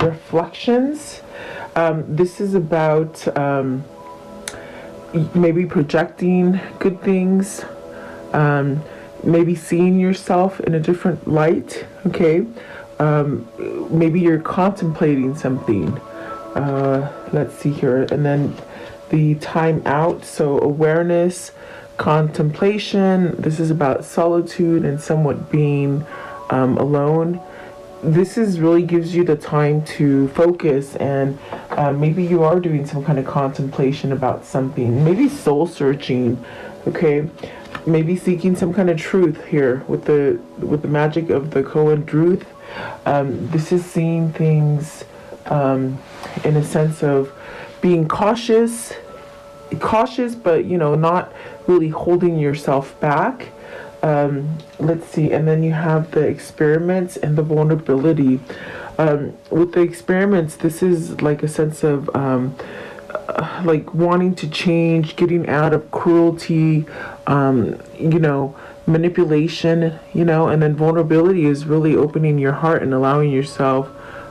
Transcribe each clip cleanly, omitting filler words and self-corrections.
reflections. This is about maybe projecting good things, maybe seeing yourself in a different light, okay? Maybe you're contemplating something. Let's see here. And then the time out, so awareness, contemplation. This is about solitude and somewhat being alone. This is really gives you the time to focus, and maybe you are doing some kind of contemplation about something, maybe soul searching, okay? Maybe seeking some kind of truth here with the magic of the Cohen truth. This is seeing things in a sense of being cautious, but not really holding yourself back. Let's see, and then you have the experiments and the vulnerability. With the experiments, this is like a sense of like wanting to change, getting out of cruelty, manipulation, and then vulnerability is really opening your heart and allowing yourself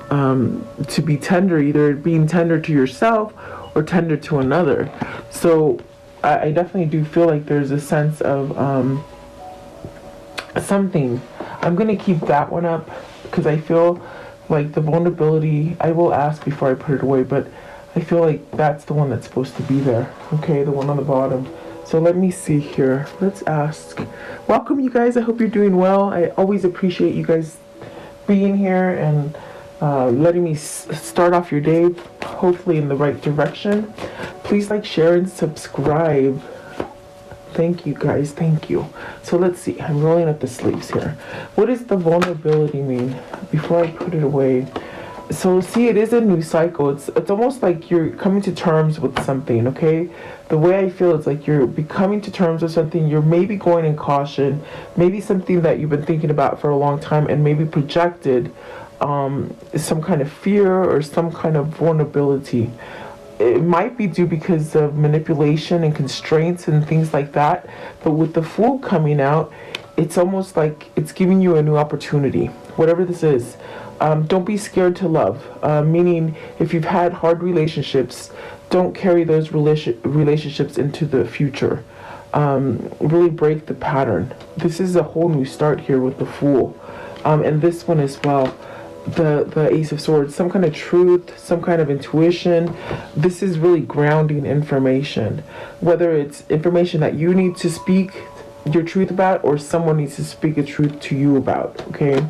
to be tender, either being tender to yourself or tender to another. So I definitely do feel like there's a sense of something. I'm going to keep that one up because I feel like the vulnerability, I will ask before I put it away, but I feel like that's the one that's supposed to be there. Okay, the one on the bottom. So let me see here. Let's ask. Welcome, you guys. I hope you're doing well. I always appreciate you guys being here and letting me start off your day, hopefully in the right direction. Please like, share, and subscribe. Thank you, guys. Thank you. So let's see. I'm rolling up the sleeves here. What does the vulnerability mean? Before I put it away. So see, it is a new cycle. It's almost like you're coming to terms with something, okay? The way I feel is like you're becoming to terms with something. You're maybe going in caution, maybe something that you've been thinking about for a long time and maybe projected some kind of fear or some kind of vulnerability. It might be due because of manipulation and constraints and things like that. But with the Fool coming out, it's almost like it's giving you a new opportunity, whatever this is. Don't be scared to love, meaning if you've had hard relationships, don't carry those relationships into the future. Really break the pattern. This is a whole new start here with the Fool. And this one as well. The Ace of Swords, some kind of truth, some kind of intuition. This is really grounding information, whether it's information that you need to speak your truth about or someone needs to speak a truth to you about, okay?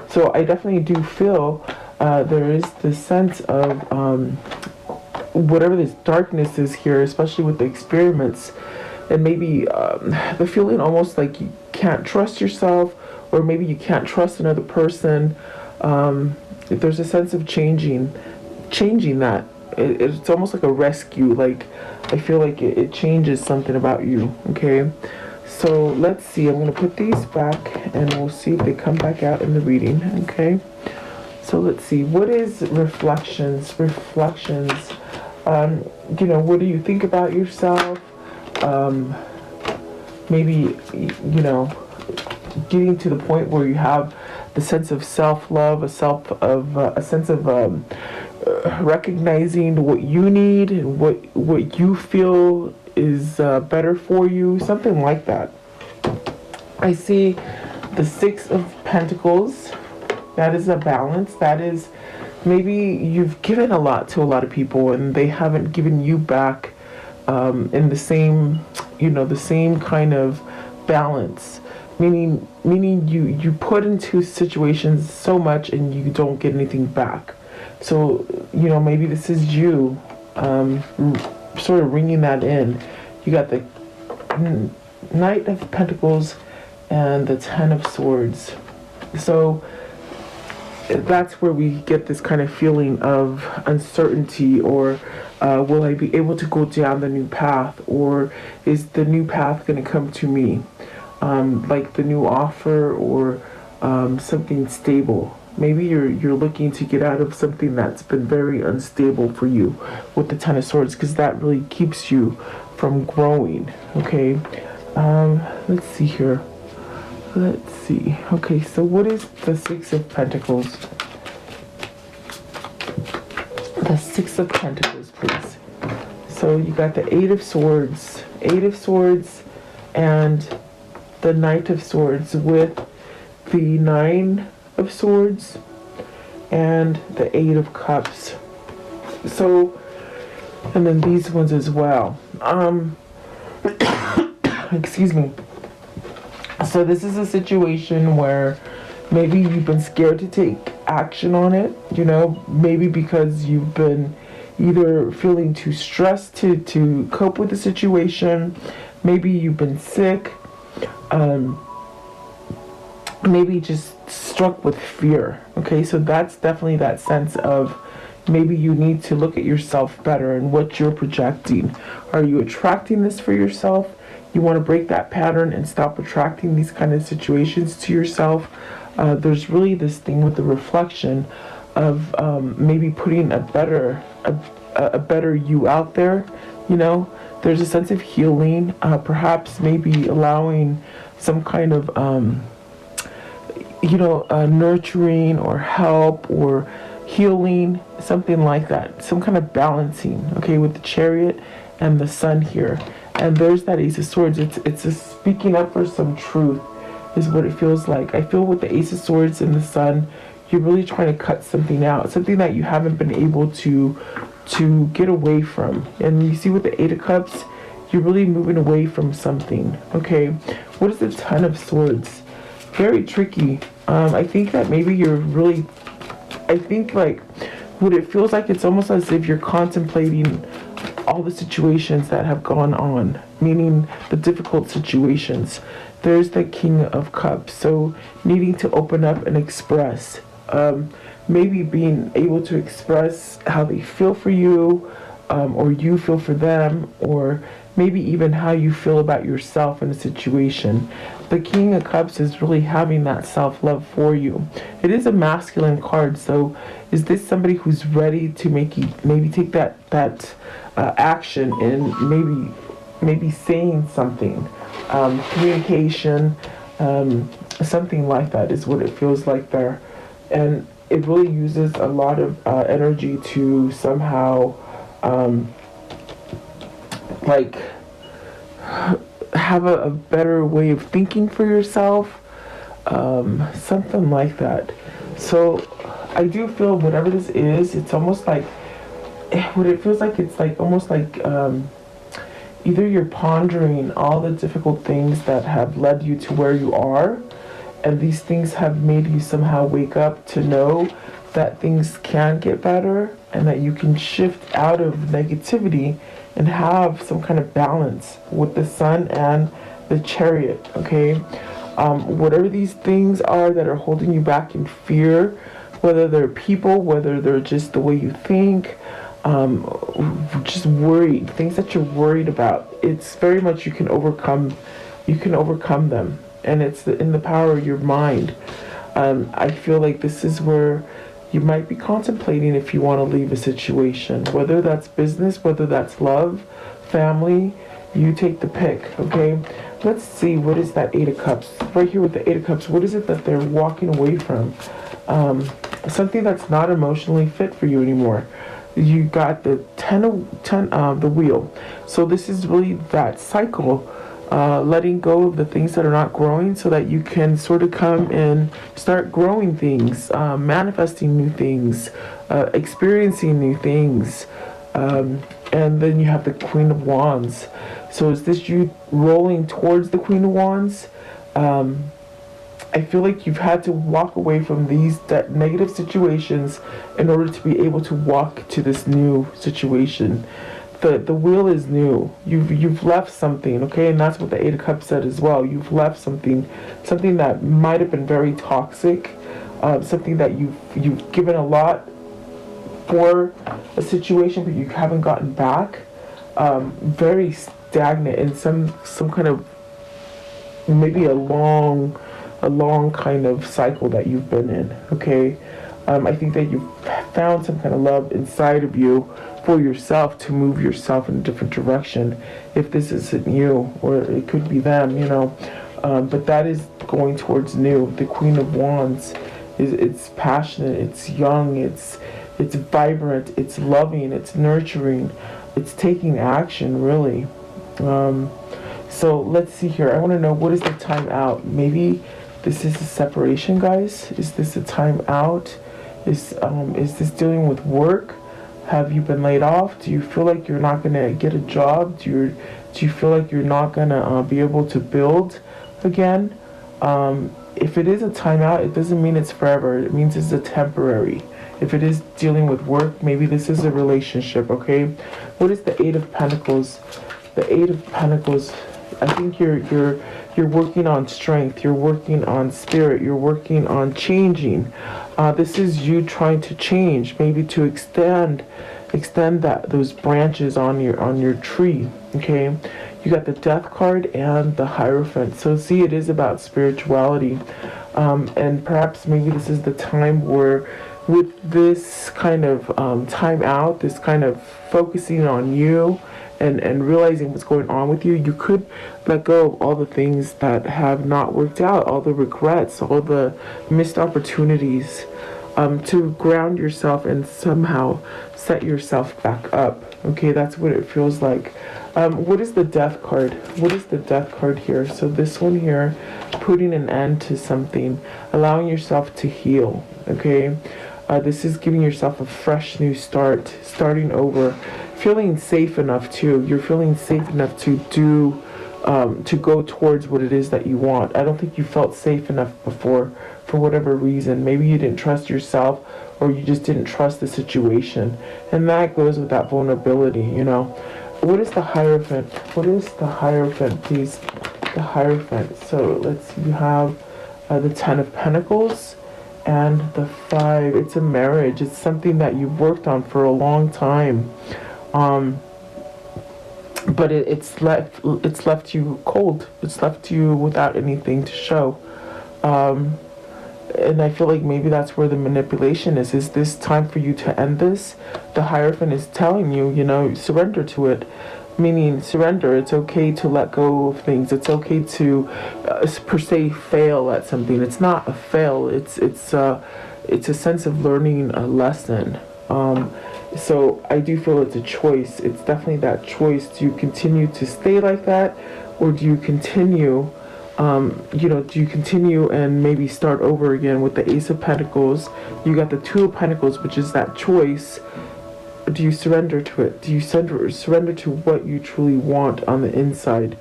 So I definitely do feel there is this sense of whatever this darkness is here, especially with the experiments, and maybe the feeling almost like you can't trust yourself, or maybe you can't trust another person. If there's a sense of changing that, it's almost like a rescue. Like I feel like it changes something about you. Okay, so let's see. I'm gonna put these back, and we'll see if they come back out in the reading. Okay, so let's see. What is reflections? Reflections. What do you think about yourself? Maybe getting to the point where you have the sense of self-love, a sense of recognizing what you need and what you feel is better for you, something like that. I see the Six of Pentacles. That is a balance. That is maybe you've given a lot to a lot of people and they haven't given you back in the same, the same kind of balance. Meaning you put into situations so much and you don't get anything back. So, maybe this is you sort of ringing that in. You got the Knight of Pentacles and the Ten of Swords. So that's where we get this kind of feeling of uncertainty, or will I be able to go down the new path, or is the new path going to come to me? Like the new offer or something stable. Maybe you're looking to get out of something that's been very unstable for you with the Ten of Swords, because that really keeps you from growing. Okay, let's see here. Let's see. Okay, so what is the Six of Pentacles? The Six of Pentacles, please. So you got the Eight of Swords, and the Knight of Swords with the Nine of Swords and the Eight of Cups. So, and then these ones as well. Excuse me. So this is a situation where maybe you've been scared to take action on it, you know, maybe because you've been either feeling too stressed to cope with the situation, maybe you've been sick, maybe just struck with fear. Okay, so that's definitely that sense of maybe you need to look at yourself better and what you're projecting. Are you attracting this for yourself? You want to break that pattern and stop attracting these kind of situations to yourself. There's really this thing with the reflection of maybe putting a better you out there. You know, there's a sense of healing, perhaps maybe allowing some kind of nurturing or help or healing, something like that, some kind of balancing. Okay, with the Chariot and the Sun here, and there's that Ace of Swords. It's a speaking up for some truth is what it feels like. I feel with the Ace of Swords and the Sun, you're really trying to cut something out, something that you haven't been able to get away from. And you see with the Eight of Cups, you're really moving away from something. Okay, what is the Ten of Swords? Very tricky. I think that maybe you're really, I think like what it feels like, it's almost as if you're contemplating all the situations that have gone on, meaning the difficult situations. There's the King of Cups, so needing to open up and express, maybe being able to express how they feel for you, or you feel for them, or maybe even how you feel about yourself in a situation. The King of Cups is really having that self-love for you. It is a masculine card, so is this somebody who's ready to maybe take that action and maybe saying something, communication, something like that is what it feels like there. And it really uses a lot of energy to somehow have a better way of thinking for yourself, something like that. So I do feel whatever this is, it's almost like what it feels like. It's like almost like either you're pondering all the difficult things that have led you to where you are, and these things have made you somehow wake up to know that things can get better and that you can shift out of negativity and have some kind of balance with the Sun and the Chariot. Okay, whatever these things are that are holding you back in fear, whether they're people, whether they're just the way you think, just worried, things that you're worried about, it's very much you can overcome them, and it's in the power of your mind. I feel like this is where you might be contemplating if you want to leave a situation, whether that's business, whether that's love, family, you take the pick. Okay, let's see, what is that Eight of Cups right here with the Eight of Cups? What is it that they're walking away from? Something that's not emotionally fit for you anymore. You got the the Wheel. So this is really that cycle, letting go of the things that are not growing so that you can sort of come and start growing things, manifesting new things, experiencing new things. And then you have the Queen of Wands. So is this you rolling towards the Queen of Wands? I feel like you've had to walk away from these negative situations in order to be able to walk to this new situation. The wheel is new. You've left something, okay, and that's what the Eight of Cups said as well. You've left something that might have been very toxic, something that you've given a lot for a situation, but you haven't gotten back. Very stagnant in some kind of maybe a long kind of cycle that you've been in. Okay, I think that you've found some kind of love inside of you for yourself to move yourself in a different direction. If this isn't you, or it could be them, you know, but that is going towards new. The Queen of Wands it's passionate, it's young, it's It's vibrant, it's loving, it's nurturing, it's taking action, really. So let's see here. I want to know, what is the time out? Maybe this is a separation, guys. Is this a time out? Is this dealing with work? Have you been laid off? Do you feel like you're not gonna get a job? Do you feel like you're not gonna be able to build again? If it is a timeout, it doesn't mean it's forever. It means it's a temporary. If it is dealing with work, maybe this is a relationship, okay? What is the Eight of Pentacles? The Eight of Pentacles, I think you're working on strength, you're working on spirit, you're working on changing. This is you trying to change, maybe to extend those branches on your tree, okay? You got the Death card and the Hierophant. So see, it is about spirituality. And perhaps maybe this is the time where, with this kind of time out, this kind of focusing on you and realizing what's going on with you, you could let go of all the things that have not worked out, all the regrets, all the missed opportunities, to ground yourself and somehow set yourself back up. Okay, that's what it feels like. What is the Death card? What is the Death card here? So this one here, putting an end to something, allowing yourself to heal. Okay, this is giving yourself a fresh new start, starting over, feeling safe enough too. You're feeling safe enough to do, to go towards what it is that you want. I don't think you felt safe enough before, for whatever reason. Maybe you didn't trust yourself, or you just didn't trust the situation. And that goes with that vulnerability, you know. What is the Hierophant? What is the Hierophant, please? The Hierophant. So let's see, you have the Ten of Pentacles and the Five. It's a marriage. It's something that you've worked on for a long time. But it's left you cold. It's left you without anything to show. And I feel like maybe that's where the manipulation is. Is this time for you to end this? The Hierophant is telling you, you know, surrender to it. Meaning surrender. It's okay to let go of things. It's okay to, per se, fail at something. It's not a fail. It's a sense of learning a lesson. So I do feel it's a choice. It's definitely that choice. Do you continue to stay like that, or do you continue? Do you continue and maybe start over again with the Ace of Pentacles? You got the Two of Pentacles, which is that choice. Do you surrender to it? Do you surrender to what you truly want on the inside?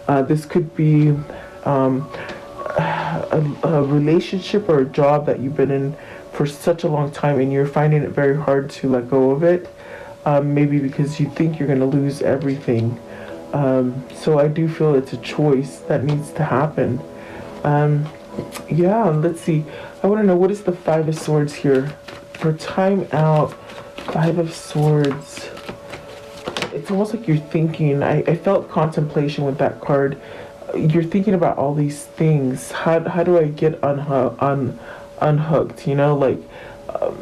This could be a relationship or a job that you've been in for such a long time, and you're finding it very hard to let go of it. Maybe because you think you're going to lose everything. So I do feel it's a choice that needs to happen. Yeah, let's see. I want to know, what is the Five of Swords here? For time out, Five of Swords. It's almost like you're thinking. I felt contemplation with that card. You're thinking about all these things. How do I get unhooked? You know, like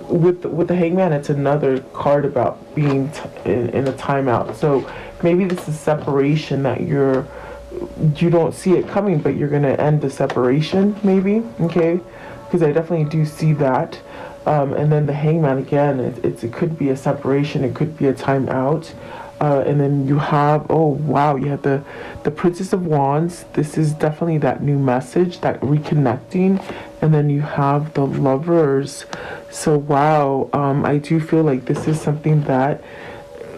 with the Hangman, it's another card about being in a timeout. So maybe this is separation that you don't see it coming, but you're gonna end the separation, maybe. Okay, because I definitely do see that. And then the Hangman again, it could be a separation, it could be a timeout. And then you have, oh wow, you have the Princess of Wands. This is definitely that new message, that reconnecting. And then you have the Lovers. So wow, I do feel like this is something that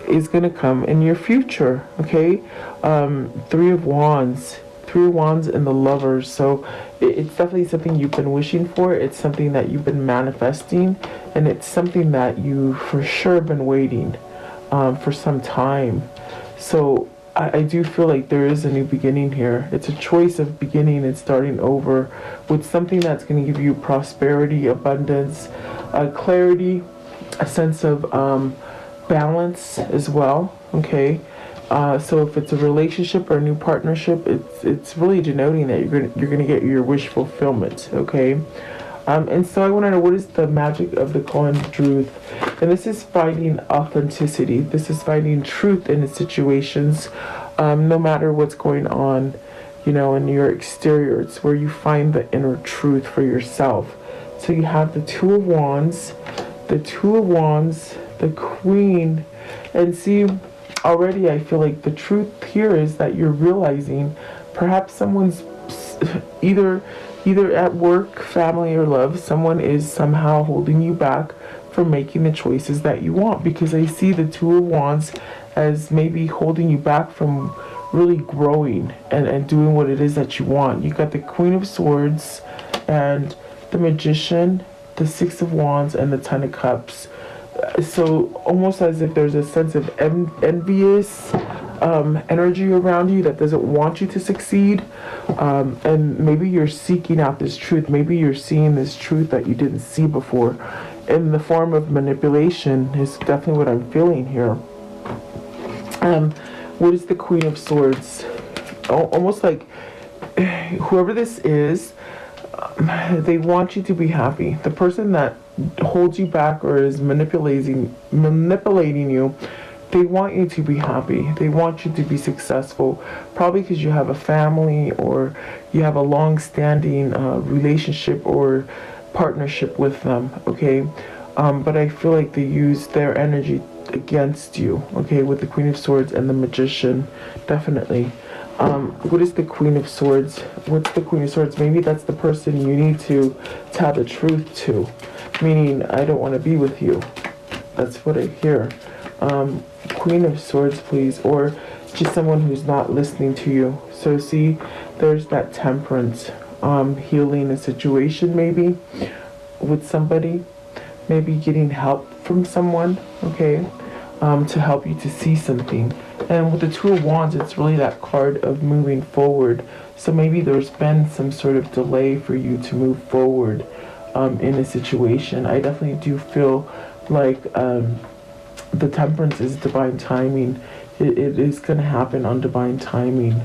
is going to come in your future. Okay, Three of Wands and the Lovers. So it's definitely something you've been wishing for. It's something that you've been manifesting, and it's something that you for sure been waiting for some time. So I do feel like there is a new beginning here. It's a choice of beginning and starting over with something that's going to give you prosperity, abundance, clarity, a sense of balance as well. Okay, so if it's a relationship or a new partnership, it's really denoting that you're gonna get your wish fulfillment. Okay, and so I want to know, what is the magic of the coin truth? And this is finding authenticity. This is finding truth in situations, no matter what's going on, you know, in your exterior. It's where you find the inner truth for yourself. So you have the Two of Wands, the Two of Wands, the Queen, and see, already I feel like the truth here is that you're realizing perhaps someone's either at work, family, or love, someone is somehow holding you back from making the choices that you want, because I see the Two of Wands as maybe holding you back from really growing and doing what it is that you want. You got the Queen of Swords and the Magician, the Six of Wands, and the Ten of Cups. So almost as if there's a sense of envious energy around you that doesn't want you to succeed, and maybe you're seeking out this truth. Maybe you're seeing this truth that you didn't see before in the form of manipulation is definitely what I'm feeling here. What is the Queen of Swords? Almost like whoever this is, they want you to be happy. The person that holds you back or is manipulating you, they want you to be happy. They want you to be successful, probably because you have a family or you have a long-standing relationship or partnership with them, okay? But I feel like they use their energy against you, okay, with the Queen of Swords and the Magician, definitely. What is the Queen of Swords? What's the Queen of Swords? Maybe that's the person you need to tell the truth to, meaning, I don't want to be with you. That's what I hear. Queen of Swords, please, or just someone who's not listening to you. So see, there's that Temperance, healing a situation maybe with somebody, maybe getting help from someone, okay, to help you to see something. And with the Two of Wands, it's really that card of moving forward. So maybe there's been some sort of delay for you to move forward in a situation. I definitely do feel like the Temperance is divine timing. It is going to happen on divine timing.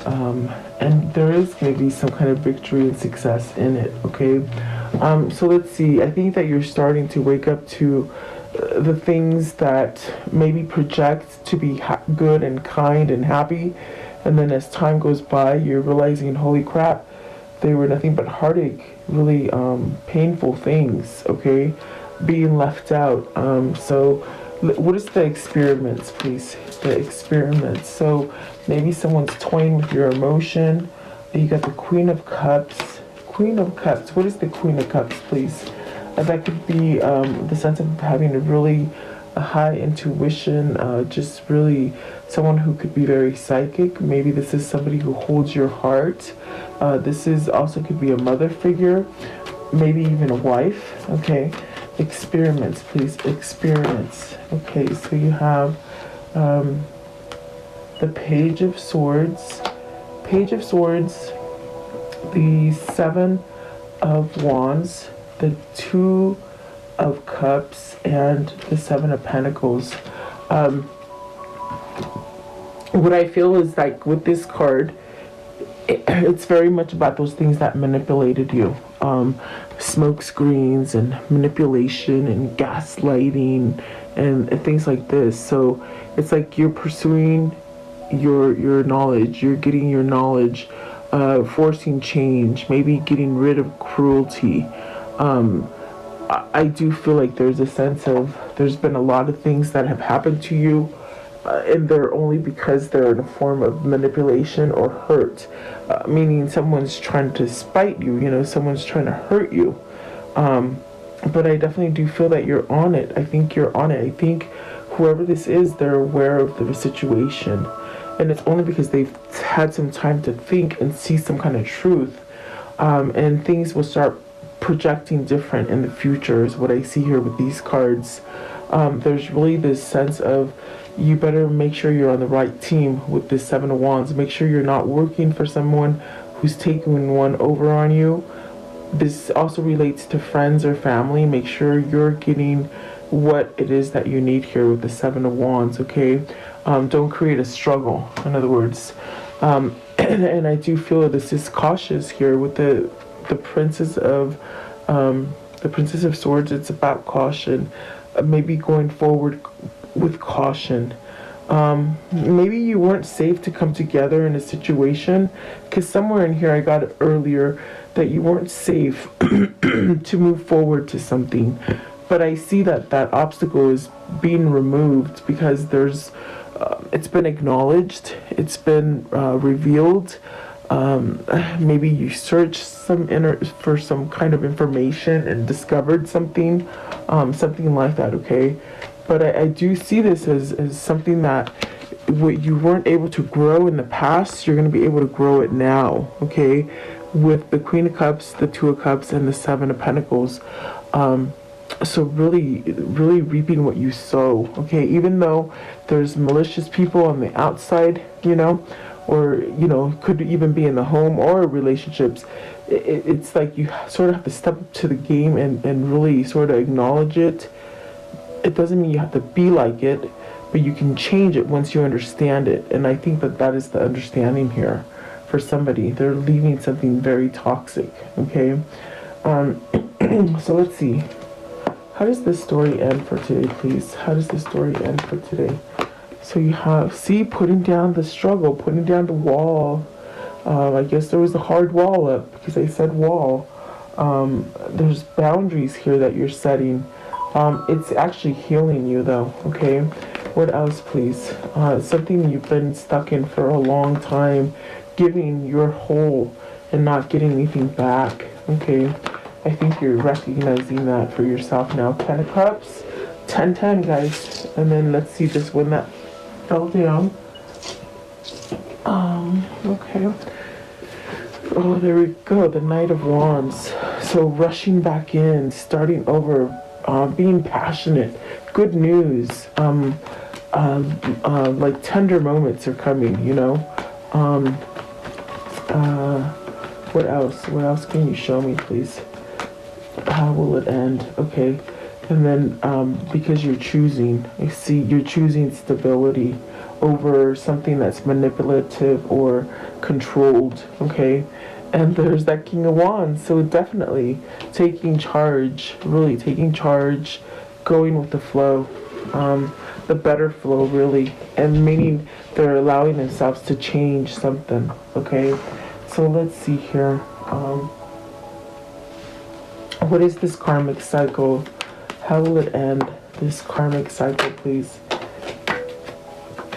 And there is going to be some kind of victory and success in it, okay? So let's see. I think that you're starting to wake up to the things that maybe project to be good and kind and happy. And then as time goes by, you're realizing, holy crap, they were nothing but heartache, really painful things, okay? Being left out. So what is the experiments, please? The experiments. So maybe someone's toying with your emotion. You got the Queen of Cups. Queen of Cups. What is the Queen of Cups, please? That could be the sense of having a really high intuition, just really someone who could be very psychic. Maybe this is somebody who holds your heart. This is also could be a mother figure, maybe even a wife, okay? Experiments, please, experiments. Okay, so you have the Page of Swords, the Seven of Wands, the Two of Cups, and the Seven of Pentacles. What I feel is like with this card, it's very much about those things that manipulated you. Smoke screens and manipulation and gaslighting and things like this. So it's like you're pursuing your knowledge, you're getting your knowledge, forcing change, maybe getting rid of cruelty. I do feel like there's a sense of there's been a lot of things that have happened to you, and they're only because they're in a form of manipulation or hurt, meaning someone's trying to spite you, you know, someone's trying to hurt you. But I definitely do feel that you're on it. I think you're on it. I think whoever this is, they're aware of the situation. And it's only because they've had some time to think and see some kind of truth. And things will start projecting different in the future is what I see here with these cards. There's really this sense of you better make sure you're on the right team with this Seven of Wands. Make sure you're not working for someone who's taking one over on you. This also relates to friends or family. Make sure you're getting what it is that you need here with the Seven of Wands, okay? Don't create a struggle, in other words. And I do feel this is cautious here with the Princess of Swords. It's about caution, maybe going forward with caution. Maybe you weren't safe to come together in a situation, because somewhere in here I got it earlier that you weren't safe to move forward to something. but I see that that obstacle is being removed because there's it's been acknowledged, it's been revealed. Maybe you searched for some kind of information and discovered something, something like that. Okay, but I do see this as something that what you weren't able to grow in the past, you're going to be able to grow it now. Okay, with the Queen of Cups, the Two of Cups, and the Seven of Pentacles. So really reaping what you sow. Okay, even though there's malicious people on the outside, you know, or could even be in the home or relationships, it's like you sort of have to step up to the game and really sort of acknowledge it. It doesn't mean you have to be like it, but you can change it once you understand it. And I think that that is the understanding here for somebody. They're leaving something very toxic. Okay, so let's see. How does this story end for today, please? How does this story end for today? So you have, see, putting down the struggle, putting down the wall. I guess there was a hard wall up because I said wall. There's boundaries here that you're setting. It's actually healing you though, okay? What else, please? Something you've been stuck in for a long time, giving your whole and not getting anything back, okay? I think you're recognizing that for yourself now. 10 of Cups, 10-10, guys. And then let's see this one that fell down. Okay. Oh, there we go. The Knight of Wands. So rushing back in, starting over, being passionate. Good news. Like tender moments are coming, you know. What else? What else can you show me, please? How will it end? Okay. And then because you're choosing, I see you're choosing stability over something that's manipulative or controlled. Okay. And there's that King of Wands. So definitely taking charge, really taking charge, going with the flow, the better flow, really. And meaning they're allowing themselves to change something. Okay. So let's see here. What is this karmic cycle? How will it end? This karmic cycle, please.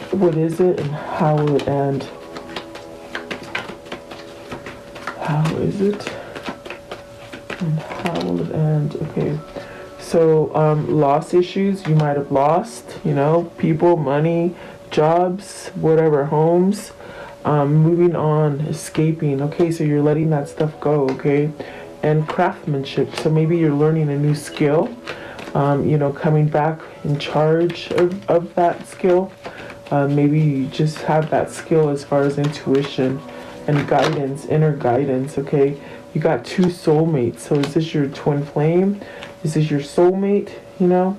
What is it and how will it end? How is it? And how will it end? Okay. So, loss issues. You might have lost, you know, people, money, jobs, whatever, homes. Moving on, escaping. Okay, so you're letting that stuff go, okay? And craftsmanship. So maybe you're learning a new skill, you know, coming back in charge of that skill. Maybe you just have that skill as far as intuition and guidance, inner guidance, okay? You got two soulmates. So is this your twin flame? Is this your soulmate, you know?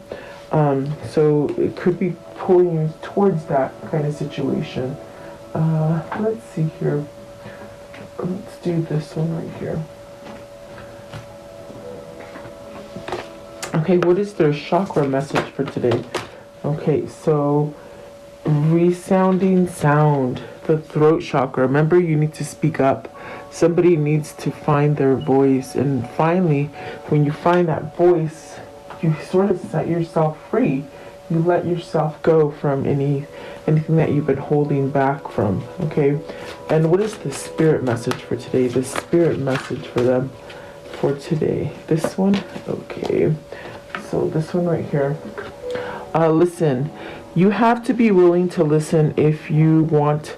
So it could be pulling you towards that kind of situation. Let's see here. Let's do this one right here. Okay, what is their chakra message for today? Okay, so resounding sound, the throat chakra. Remember, you need to speak up. Somebody needs to find their voice. And finally, when you find that voice, you sort of set yourself free. You let yourself go from anything that you've been holding back from, okay? And what is the spirit message for today? The spirit message for them for today. This one? Okay. So this one right here. Listen. You have to be willing to listen if you want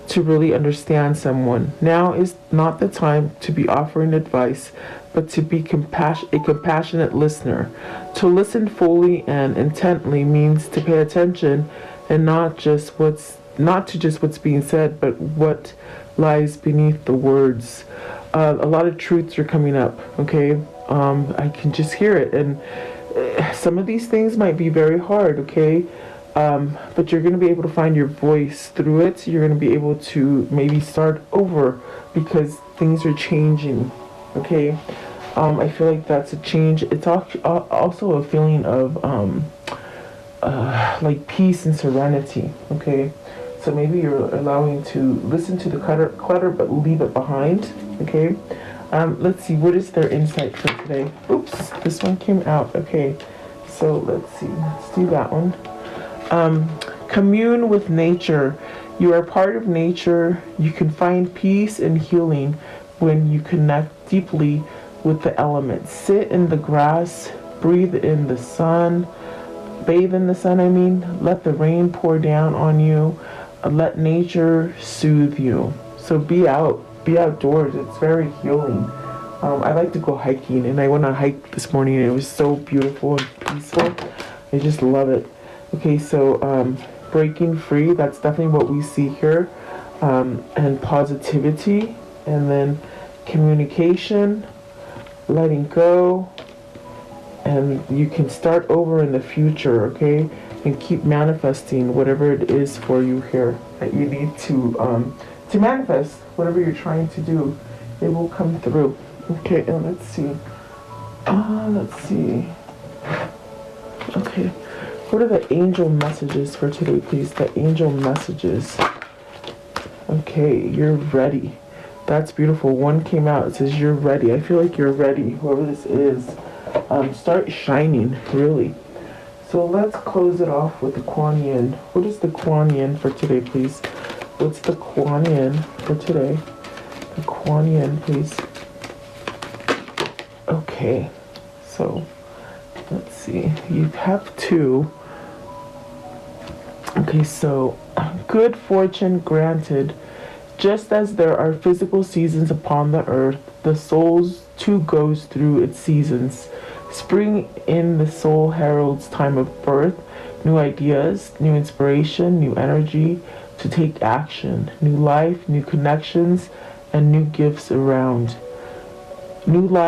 to really understand someone. Now is not the time to be offering advice, but to be a compassionate listener. To listen fully and intently means to pay attention and not to just what's being said, but what lies beneath the words. A lot of truths are coming up, okay? I can just hear it, and some of these things might be very hard, okay? But you're going to be able to find your voice through it. You're going to be able to maybe start over because things are changing, okay? I feel like that's a change. It's also a feeling of like peace and serenity, okay? So maybe you're allowing to listen to the clutter but leave it behind, okay? Let's see, what is their insight for today? Oops, this one came out, okay. so let's see. Let's do that one. Commune with nature. You are part of nature. You can find peace and healing when you connect deeply with the elements. Sit in the grass, breathe in the sun, bathe in the sun, I mean. Let the rain pour down on you. Let nature soothe you. So be outdoors. It's very healing. I like to go hiking, and I went on a hike this morning, and it was so beautiful and peaceful. I just love it. Okay, so breaking free, that's definitely what we see here. And positivity, and then communication, letting go, and you can start over in the future, okay? And keep manifesting whatever it is for you here that you need to manifest whatever you're trying to do. It will come through. Okay, and let's see. Let's see. Okay, what are the angel messages for today, please? The angel messages. Okay, you're ready. That's beautiful. One came out. It says you're ready. I feel like you're ready, whoever this is. Start shining, really. So let's close it off with the Kuan Yin. What is the Kuan Yin for today, please? What's the Kuan Yin for today? The Kuan Yin, please. Okay, so let's see. You have two. Okay, so good fortune granted. Just as there are physical seasons upon the earth, the soul too goes through its seasons. Spring in the soul heralds time of birth, new ideas, new inspiration, new energy to take action, new life, new connections, and new gifts around. New life.